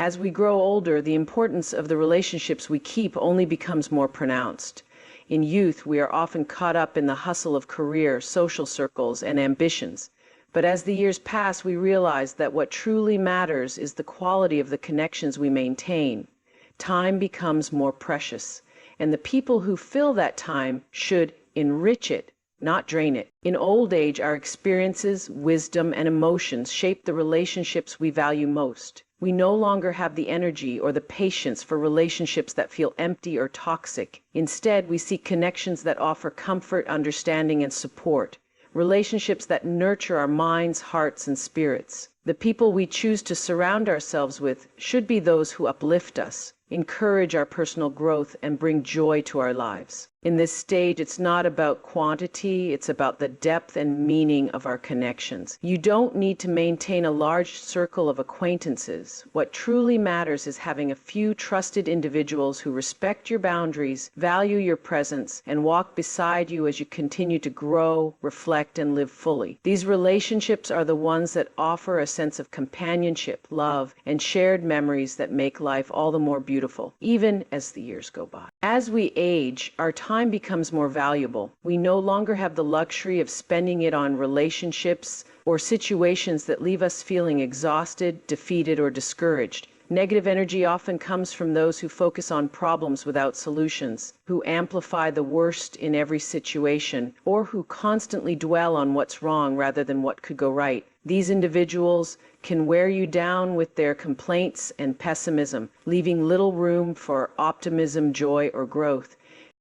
As we grow older, the importance of the relationships we keep only becomes more pronounced. In youth, we are often caught up in the hustle of career, social circles, and ambitions. But as the years pass, we realize that what truly matters is the quality of the connections we maintain. Time becomes more precious, and the people who fill that time should enrich it, not drain it. In old age, our experiences, wisdom, and emotions shape the relationships we value most. We no longer have the energy or the patience for relationships that feel empty or toxic. Instead, we seek connections that offer comfort, understanding, and support. Relationships that nurture our minds, hearts, and spirits. The people we choose to surround ourselves with should be those who uplift us, encourage our personal growth, and bring joy to our lives. In this stage, it's not about quantity, it's about the depth and meaning of our connections. You don't need to maintain a large circle of acquaintances. What truly matters is having a few trusted individuals who respect your boundaries, value your presence, and walk beside you as you continue to grow, reflect, and live fully. These relationships are the ones that offer a sense of companionship, love, and shared memories that make life all the more beautiful, even as the years go by. As we age, our time becomes more valuable. We no longer have the luxury of spending it on relationships or situations that leave us feeling exhausted, defeated, or discouraged. Negative energy often comes from those who focus on problems without solutions, who amplify the worst in every situation, or who constantly dwell on what's wrong rather than what could go right. These individuals can wear you down with their complaints and pessimism, leaving little room for optimism, joy, or growth.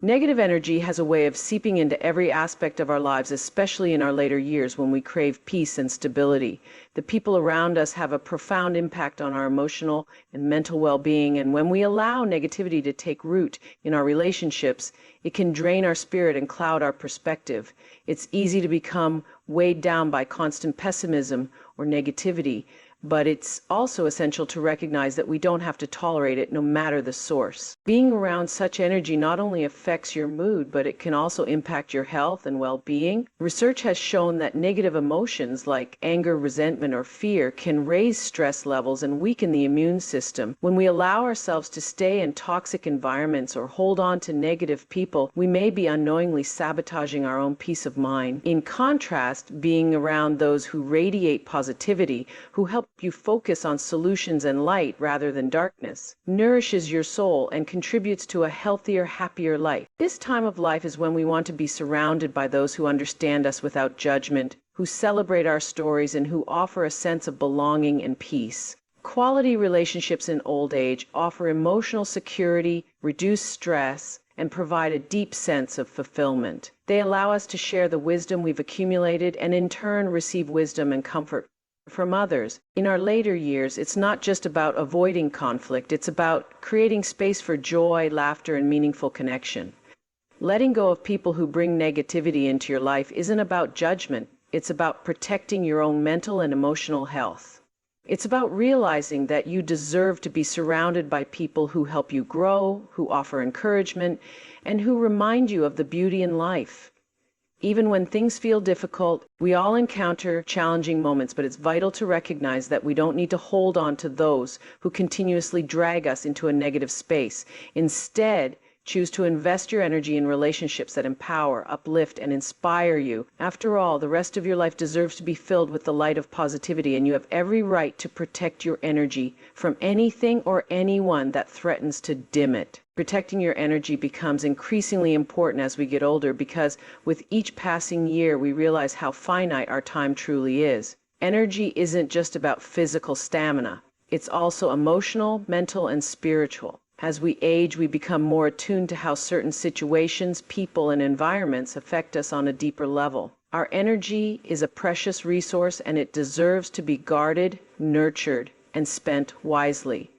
Negative energy has a way of seeping into every aspect of our lives, especially in our later years when we crave peace and stability. The people around us have a profound impact on our emotional and mental well-being, and when we allow negativity to take root in our relationships, it can drain our spirit and cloud our perspective. It's easy to become weighed down by constant pessimism or negativity, but it's also essential to recognize that we don't have to tolerate it no matter the source. Being around such energy not only affects your mood, but it can also impact your health and well-being. Research has shown that negative emotions like anger, resentment, or fear can raise stress levels and weaken the immune system. When we allow ourselves to stay in toxic environments or hold on to negative people, we may be unknowingly sabotaging our own peace of mind. In contrast, being around those who radiate positivity, who help you focus on solutions and light rather than darkness, nourishes your soul and contributes to a healthier, happier life. This time of life is when we want to be surrounded by those who understand us without judgment, who celebrate our stories, and who offer a sense of belonging and peace. Quality relationships in old age offer emotional security, reduce stress, and provide a deep sense of fulfillment. They allow us to share the wisdom we've accumulated and in turn receive wisdom and comfort from others. In our later years, it's not just about avoiding conflict, it's about creating space for joy, laughter, and meaningful connection. Letting go of people who bring negativity into your life isn't about judgment, it's about protecting your own mental and emotional health. It's about realizing that you deserve to be surrounded by people who help you grow, who offer encouragement, and who remind you of the beauty in life. Even when things feel difficult, we all encounter challenging moments, but it's vital to recognize that we don't need to hold on to those who continuously drag us into a negative space. Instead, choose to invest your energy in relationships that empower, uplift, and inspire you. After all, the rest of your life deserves to be filled with the light of positivity, and you have every right to protect your energy from anything or anyone that threatens to dim it. Protecting your energy becomes increasingly important as we get older because with each passing year we realize how finite our time truly is. Energy isn't just about physical stamina. It's also emotional, mental, and spiritual. As we age, we become more attuned to how certain situations, people, and environments affect us on a deeper level. Our energy is a precious resource and it deserves to be guarded, nurtured, and spent wisely.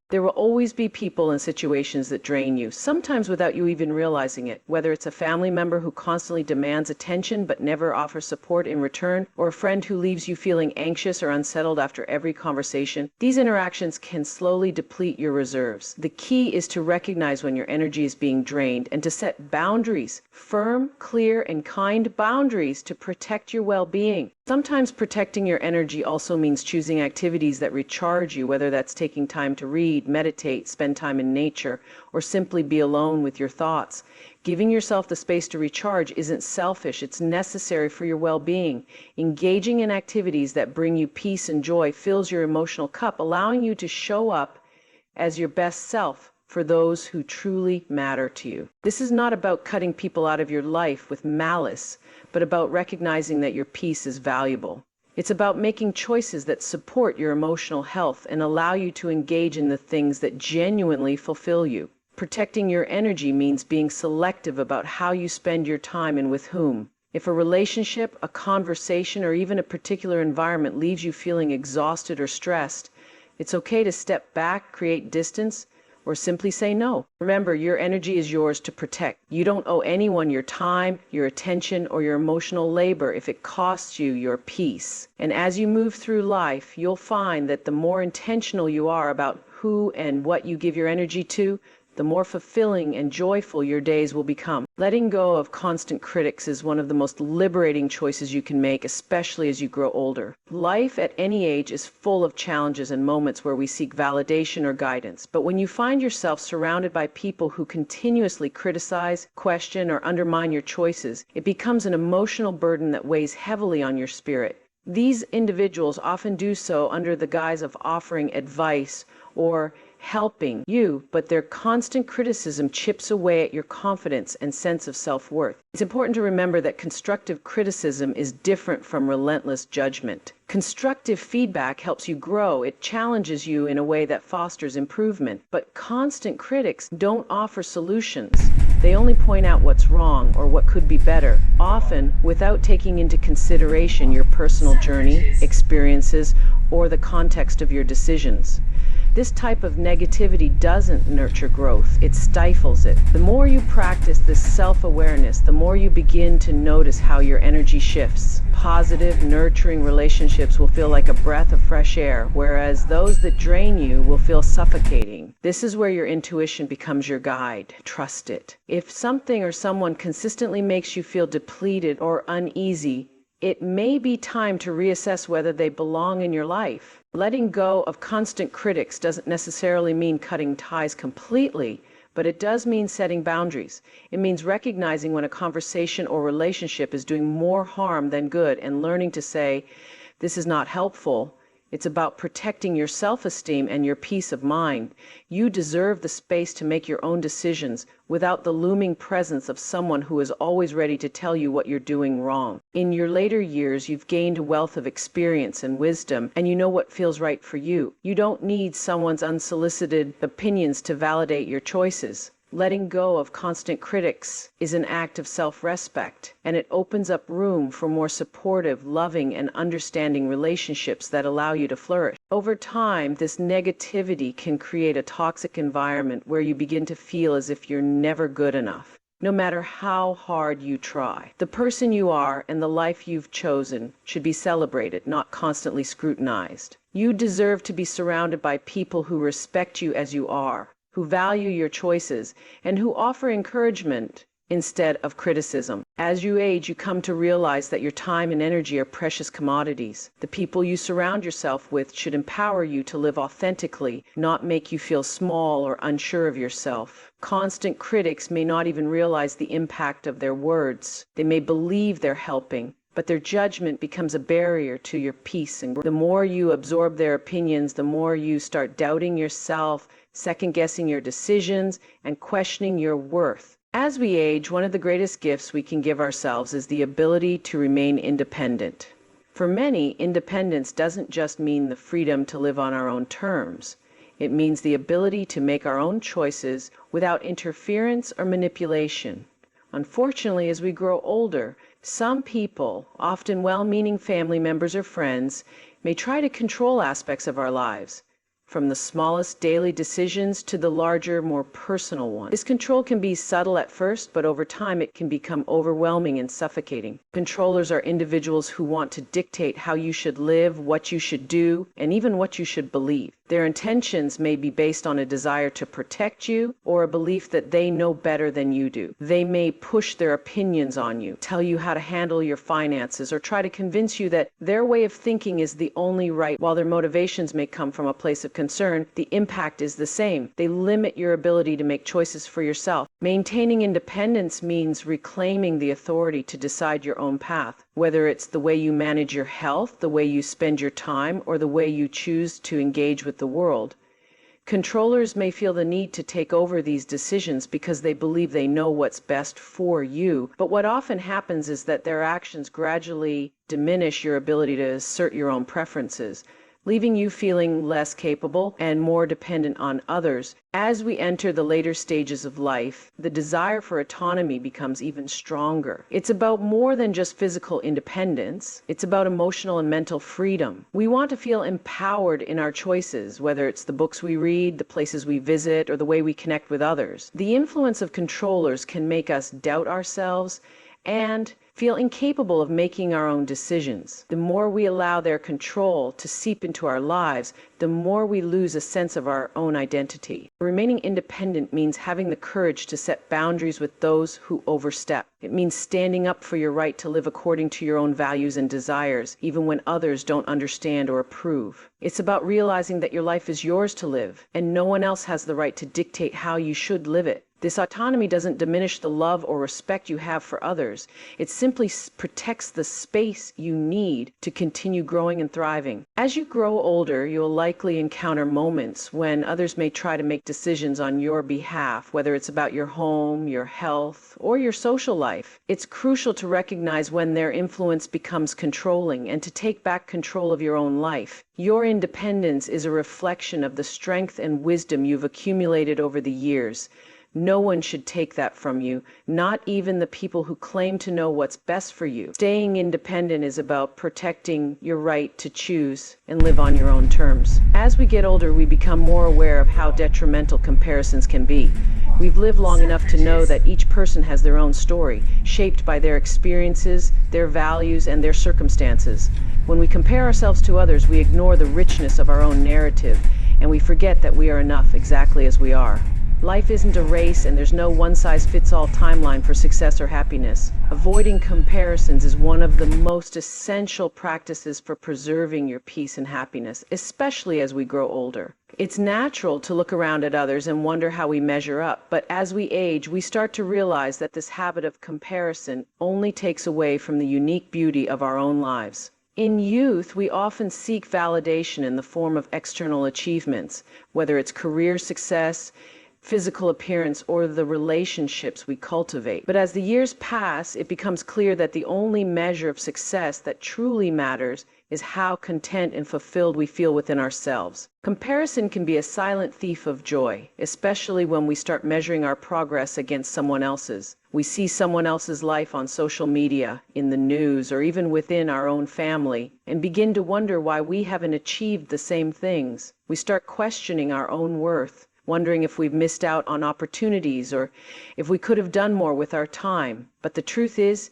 There will always be people and situations that drain you, sometimes without you even realizing it, whether it's a family member who constantly demands attention but never offers support in return, or a friend who leaves you feeling anxious or unsettled after every conversation. These interactions can slowly deplete your reserves. The key is to recognize when your energy is being drained and to set boundaries, firm, clear, and kind boundaries to protect your well-being. Sometimes protecting your energy also means choosing activities that recharge you, whether that's taking time to read, meditate, spend time in nature, or simply be alone with your thoughts. Giving yourself the space to recharge isn't selfish, it's necessary for your well-being. Engaging in activities that bring you peace and joy fills your emotional cup, allowing you to show up as your best self for those who truly matter to you. This is not about cutting people out of your life with malice, but about recognizing that your peace is valuable. It's about making choices that support your emotional health and allow you to engage in the things that genuinely fulfill you. Protecting your energy means being selective about how you spend your time and with whom. If a relationship, a conversation, or even a particular environment leaves you feeling exhausted or stressed, it's okay to step back, create distance, or simply say no. Remember, your energy is yours to protect. You don't owe anyone your time, your attention, or your emotional labor if it costs you your peace. And as you move through life, you'll find that the more intentional you are about who and what you give your energy to, the more fulfilling and joyful your days will become. Letting go of constant critics is one of the most liberating choices you can make, especially as you grow older. Life at any age is full of challenges and moments where we seek validation or guidance. But when you find yourself surrounded by people who continuously criticize, question, or undermine your choices, it becomes an emotional burden that weighs heavily on your spirit. These individuals often do so under the guise of offering advice or helping you, but their constant criticism chips away at your confidence and sense of self-worth. It's important to remember that constructive criticism is different from relentless judgment. Constructive feedback helps you grow. It challenges you in a way that fosters improvement. But constant critics don't offer solutions. They only point out what's wrong or what could be better, often without taking into consideration your personal journey, experiences, or the context of your decisions. This type of negativity doesn't nurture growth, it stifles it. The more you practice this self-awareness, the more you begin to notice how your energy shifts. Positive, nurturing relationships will feel like a breath of fresh air, whereas those that drain you will feel suffocating. This is where your intuition becomes your guide. Trust it. If something or someone consistently makes you feel depleted or uneasy, it may be time to reassess whether they belong in your life. Letting go of constant critics doesn't necessarily mean cutting ties completely, but it does mean setting boundaries. It means recognizing when a conversation or relationship is doing more harm than good and learning to say, "This is not helpful." It's about protecting your self-esteem and your peace of mind. You deserve the space to make your own decisions without the looming presence of someone who is always ready to tell you what you're doing wrong. In your later years, you've gained a wealth of experience and wisdom, and you know what feels right for you. You don't need someone's unsolicited opinions to validate your choices. Letting go of constant critics is an act of self-respect, and it opens up room for more supportive, loving, and understanding relationships that allow you to flourish. Over time, this negativity can create a toxic environment where you begin to feel as if you're never good enough, no matter how hard you try. The person you are and the life you've chosen should be celebrated, not constantly scrutinized. You deserve to be surrounded by people who respect you as you are, who value your choices, and who offer encouragement instead of criticism. As you age, you come to realize that your time and energy are precious commodities. The people you surround yourself with should empower you to live authentically, not make you feel small or unsure of yourself. Constant critics may not even realize the impact of their words. They may believe they're helping, but their judgment becomes a barrier to your peace. And the more you absorb their opinions, the more you start doubting yourself, second-guessing your decisions, and questioning your worth. As we age, one of the greatest gifts we can give ourselves is the ability to remain independent. For many, independence doesn't just mean the freedom to live on our own terms. It means the ability to make our own choices without interference or manipulation. Unfortunately, as we grow older, some people, often well-meaning family members or friends, may try to control aspects of our lives, from the smallest daily decisions to the larger, more personal ones. This control can be subtle at first, but over time it can become overwhelming and suffocating. Controllers are individuals who want to dictate how you should live, what you should do, and even what you should believe. Their intentions may be based on a desire to protect you or a belief that they know better than you do. They may push their opinions on you, tell you how to handle your finances, or try to convince you that their way of thinking is the only right. While their motivations may come from a place of concern, the impact is the same. They limit your ability to make choices for yourself. Maintaining independence means reclaiming the authority to decide your own path, whether it's the way you manage your health, the way you spend your time, or the way you choose to engage with the world. Controllers may feel the need to take over these decisions because they believe they know what's best for you, but what often happens is that their actions gradually diminish your ability to assert your own preferences, leaving you feeling less capable and more dependent on others. As we enter the later stages of life, the desire for autonomy becomes even stronger. It's about more than just physical independence. It's about emotional and mental freedom. We want to feel empowered in our choices, whether it's the books we read, the places we visit, or the way we connect with others. The influence of controllers can make us doubt ourselves and feel incapable of making our own decisions. The more we allow their control to seep into our lives, the more we lose a sense of our own identity. Remaining independent means having the courage to set boundaries with those who overstep. It means standing up for your right to live according to your own values and desires, even when others don't understand or approve. It's about realizing that your life is yours to live, and no one else has the right to dictate how you should live it. This autonomy doesn't diminish the love or respect you have for others. It simply protects the space you need to continue growing and thriving. As you grow older, you'll likely encounter moments when others may try to make decisions on your behalf, whether it's about your home, your health, or your social life. It's crucial to recognize when their influence becomes controlling and to take back control of your own life. Your independence is a reflection of the strength and wisdom you've accumulated over the years. No one should take that from you, not even the people who claim to know what's best for you. Staying independent is about protecting your right to choose and live on your own terms. As we get older, we become more aware of how detrimental comparisons can be. We've lived long enough to know that each person has their own story, shaped by their experiences, their values, and their circumstances. When we compare ourselves to others, we ignore the richness of our own narrative, and we forget that we are enough exactly as we are. Life isn't a race, and there's no one-size-fits-all timeline for success or happiness. Avoiding comparisons is one of the most essential practices for preserving your peace and happiness, especially as we grow older. It's natural to look around at others and wonder how we measure up, but as we age, we start to realize that this habit of comparison only takes away from the unique beauty of our own lives. In youth, we often seek validation in the form of external achievements, whether it's career success, physical appearance, or the relationships we cultivate. But as the years pass, it becomes clear that the only measure of success that truly matters is how content and fulfilled we feel within ourselves. Comparison can be a silent thief of joy, especially when we start measuring our progress against someone else's. We see someone else's life on social media, in the news, or even within our own family, and begin to wonder why we haven't achieved the same things. We start questioning our own worth, wondering if we've missed out on opportunities or if we could have done more with our time. But the truth is,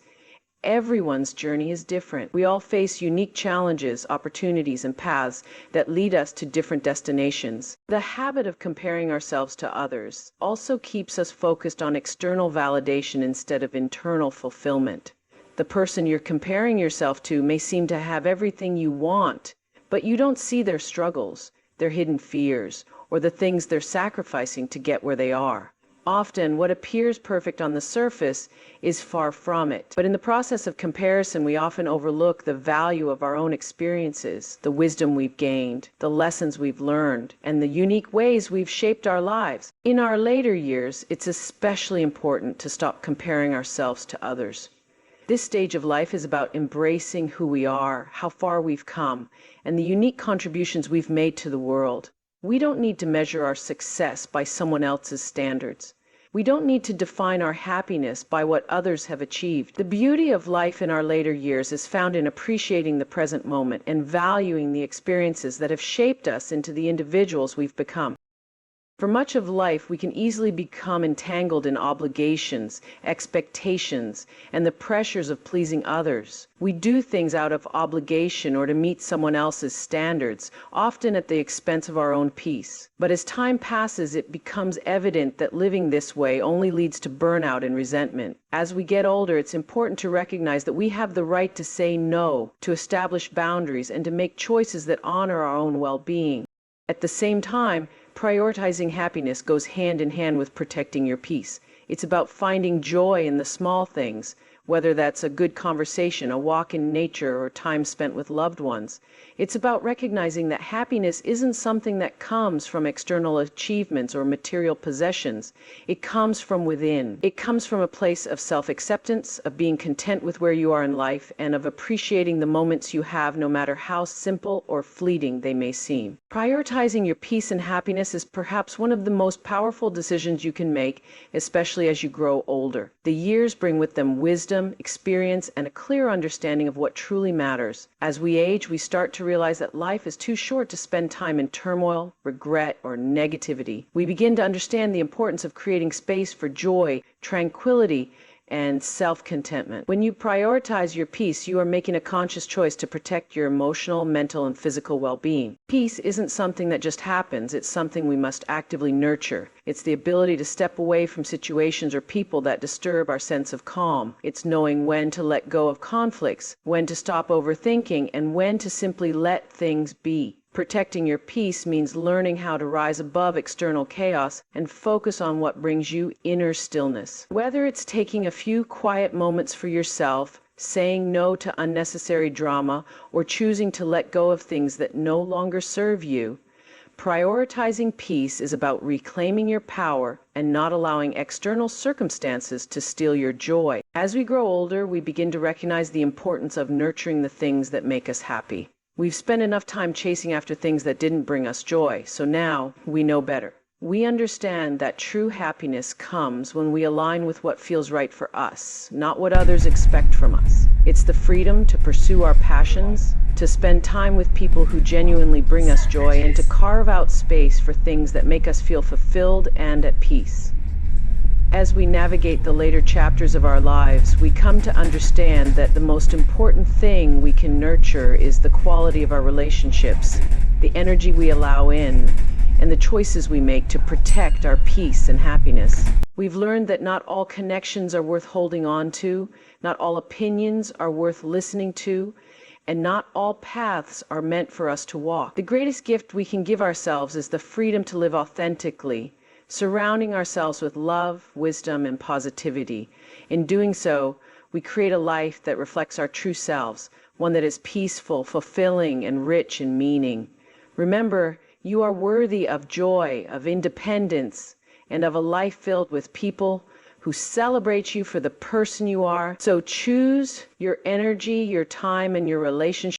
everyone's journey is different. We all face unique challenges, opportunities, and paths that lead us to different destinations. The habit of comparing ourselves to others also keeps us focused on external validation instead of internal fulfillment. The person you're comparing yourself to may seem to have everything you want, but you don't see their struggles, their hidden fears, or the things they're sacrificing to get where they are. Often, what appears perfect on the surface is far from it. But in the process of comparison, we often overlook the value of our own experiences, the wisdom we've gained, the lessons we've learned, and the unique ways we've shaped our lives. In our later years, it's especially important to stop comparing ourselves to others. This stage of life is about embracing who we are, how far we've come, and the unique contributions we've made to the world. We don't need to measure our success by someone else's standards. We don't need to define our happiness by what others have achieved. The beauty of life in our later years is found in appreciating the present moment and valuing the experiences that have shaped us into the individuals we've become. For much of life, we can easily become entangled in obligations, expectations, and the pressures of pleasing others. We do things out of obligation or to meet someone else's standards, often at the expense of our own peace. But as time passes, it becomes evident that living this way only leads to burnout and resentment. As we get older, it's important to recognize that we have the right to say no, to establish boundaries, and to make choices that honor our own well-being. At the same time, prioritizing happiness goes hand in hand with protecting your peace. It's about finding joy in the small things, whether that's a good conversation, a walk in nature, or time spent with loved ones. It's about recognizing that happiness isn't something that comes from external achievements or material possessions. It comes from within. It comes from a place of self-acceptance, of being content with where you are in life, and of appreciating the moments you have, no matter how simple or fleeting they may seem. Prioritizing your peace and happiness is perhaps one of the most powerful decisions you can make, especially as you grow older. The years bring with them wisdom, experience, and a clear understanding of what truly matters. As we age, we start to realize that life is too short to spend time in turmoil, regret, or negativity. We begin to understand the importance of creating space for joy, tranquility, and self-contentment. When you prioritize your peace, you are making a conscious choice to protect your emotional, mental, and physical well-being. Peace isn't something that just happens, it's something we must actively nurture. It's the ability to step away from situations or people that disturb our sense of calm. It's knowing when to let go of conflicts, when to stop overthinking, and when to simply let things be. Protecting your peace means learning how to rise above external chaos and focus on what brings you inner stillness. Whether it's taking a few quiet moments for yourself, saying no to unnecessary drama, or choosing to let go of things that no longer serve you, prioritizing peace is about reclaiming your power and not allowing external circumstances to steal your joy. As we grow older, we begin to recognize the importance of nurturing the things that make us happy. We've spent enough time chasing after things that didn't bring us joy, so now we know better. We understand that true happiness comes when we align with what feels right for us, not what others expect from us. It's the freedom to pursue our passions, to spend time with people who genuinely bring us joy, and to carve out space for things that make us feel fulfilled and at peace. As we navigate the later chapters of our lives, we come to understand that the most important thing we can nurture is the quality of our relationships, the energy we allow in, and the choices we make to protect our peace and happiness. We've learned that not all connections are worth holding on to, not all opinions are worth listening to, and not all paths are meant for us to walk. The greatest gift we can give ourselves is the freedom to live authentically, surrounding ourselves with love, wisdom, and positivity. In doing so, we create a life that reflects our true selves, one that is peaceful, fulfilling, and rich in meaning. Remember, you are worthy of joy, of independence, and of a life filled with people who celebrate you for the person you are. So choose your energy, your time, and your relationship